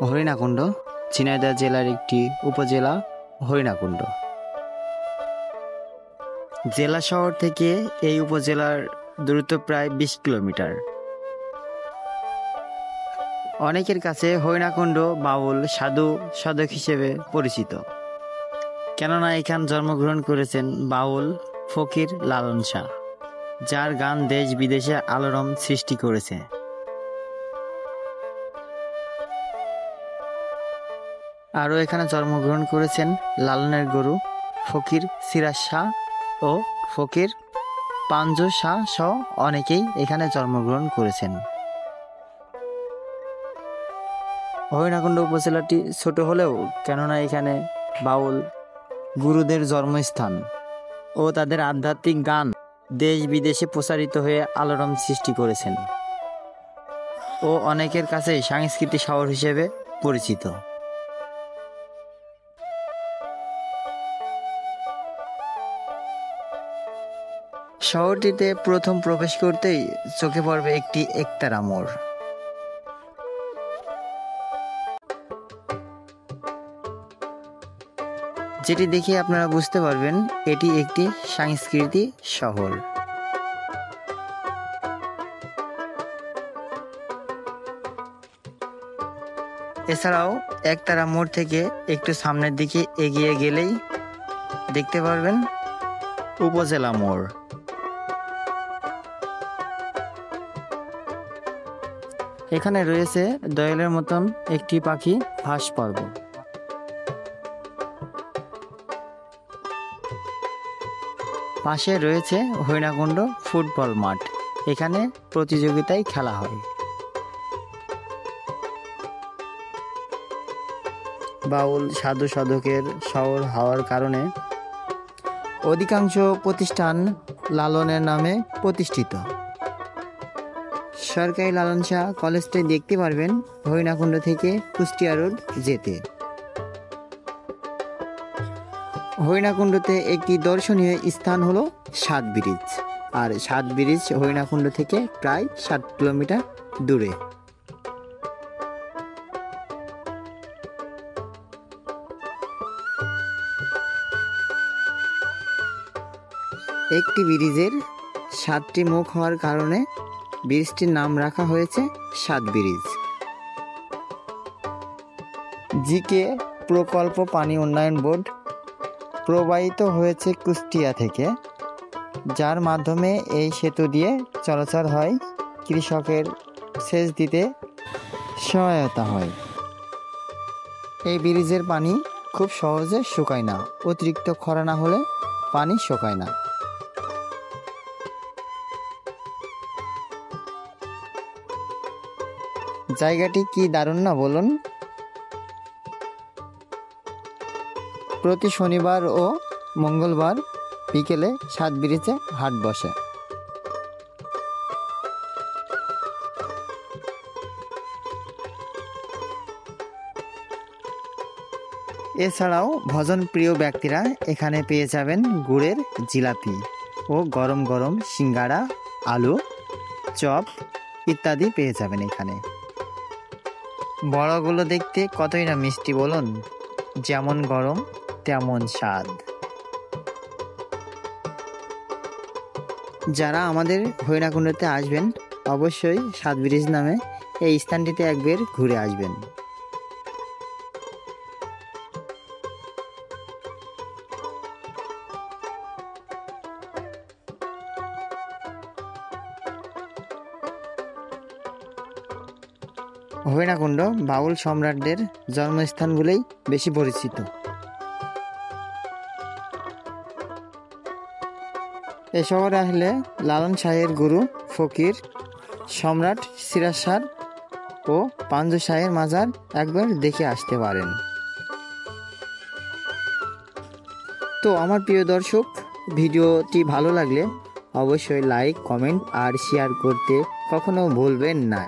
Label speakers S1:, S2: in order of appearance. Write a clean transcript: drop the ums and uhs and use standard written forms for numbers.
S1: হরিণাকুণ্ড ঝিনাইদহ জেলার একটি উপজেলা। হরিণাকুণ্ড জেলা শহর থেকে এই উপজেলার দূরত্ব প্রায় 20 কিলোমিটার। অনেকের কাছে হরিণাকুণ্ড বাউল সাধু সাধক হিসেবে পরিচিত, কেননা এখানে জন্মগ্রহণ করেছেন বাউল ফকির লালন শাহ, যার গান দেশ বিদেশে আলোড়ন সৃষ্টি করেছে। আরও এখানে জন্মগ্রহণ করেছেন লালনের গুরু ফকির সিরাজ শাহ ও ফকির পাঞ্জু শাহ সহ অনেকেই এখানে জন্মগ্রহণ করেছেন। হরিণাকুণ্ড উপজেলাটি ছোট হলেও কেননা এখানে বাউল গুরুদের জন্মস্থান ও তাদের আধ্যাত্মিক গান দেশ বিদেশে প্রচারিত হয়ে আলোড়ন সৃষ্টি করেছেন ও অনেকের কাছে সাংস্কৃতিক শহর হিসেবে পরিচিত। শহরটিতে প্রথম প্রবেশ করতেই চোখে পড়বে একটি একতারা মোড়। যেটি দেখে আপনারা বুঝতে পারবেন এটি একটি সাংস্কৃতিক শহর। এছাড়াও একতারা মোড় থেকে একটু সামনের দিকে এগিয়ে গেলেই দেখতে পারবেন উপজেলা মোড়। এখানে রয়েছে দোয়েলের মতন একটি পাখি ভাস্কর্য। পাশে রয়েছে হরিণাকুণ্ড ফুটবল মাঠ, এখানে প্রতিযোগিতায় খেলা হয়। বাউল সাধু সাধকের শহর হওয়ার কারণে অধিকাংশ প্রতিষ্ঠান লালনের নামে প্রতিষ্ঠিত। সরকারি লালন শাহ কলেজটি দেখতে পারবেন হরিণাকুণ্ড থেকে কুষ্টিয়া রোড যেতে। হরিণাকুণ্ডতে একটি দর্শনীয় স্থান হলো 7 ব্রিজ, আর 7 ব্রিজ হরিণাকুণ্ড থেকে প্রায় 7 কিলোমিটার দূরে। একটি ব্রিজের 7টি মুখ হওয়ার কারণে ব্রিজটির নাম রাখা হয়েছে 7 ব্রিজ। জিকে প্রকল্প পানি উন্নয়ন বোর্ড প্রবাহিত হয়েছে কুষ্টিয়া থেকে, যার মাধ্যমে এই সেতু দিয়ে চলাচল হয়, কৃষকের সেচ দিতে সহায়তা হয়। এই ব্রিজের পানি খুব সহজে শুকায় না, অতিরিক্ত খরা না হলে পানি শুকায় না। জায়গাটি কি দারুণ না বলুন। প্রতি শনিবার ও মঙ্গলবার বিকেলে 7 ব্রিজে হাট বসে। এছাড়াও ভজন প্রিয় ব্যক্তিরা এখানে পেয়ে যাবেন গুড়ের জিলাপি ও গরম গরম সিঙ্গাড়া, আলু চপ ইত্যাদি পেয়ে যাবেন এখানে। বড়গুলো দেখতে কতই না মিষ্টি বলুন, যেমন গরম তেমন স্বাদ। যারা আমাদের হরিণাকুণ্ডতে আসবেন অবশ্যই 7 ব্রিজ নামে এই স্থানটিতে একবার ঘুরে আসবেন। হরিণাকুণ্ড বাউল সম্রাটদের জন্মস্থান বলেই বেশি পরিচিত। এ শহরে আসলে লালন শাহের গুরু ফকির সম্রাট সিরাজ শাহ ও পাঞ্জু শাহের মাজার একবার দেখে আসতে পারেন। তো আমার প্রিয় দর্শক, ভিডিওটি ভালো লাগলে অবশ্যই লাইক, কমেন্ট আর শেয়ার করতে কখনো ভুলবেন না।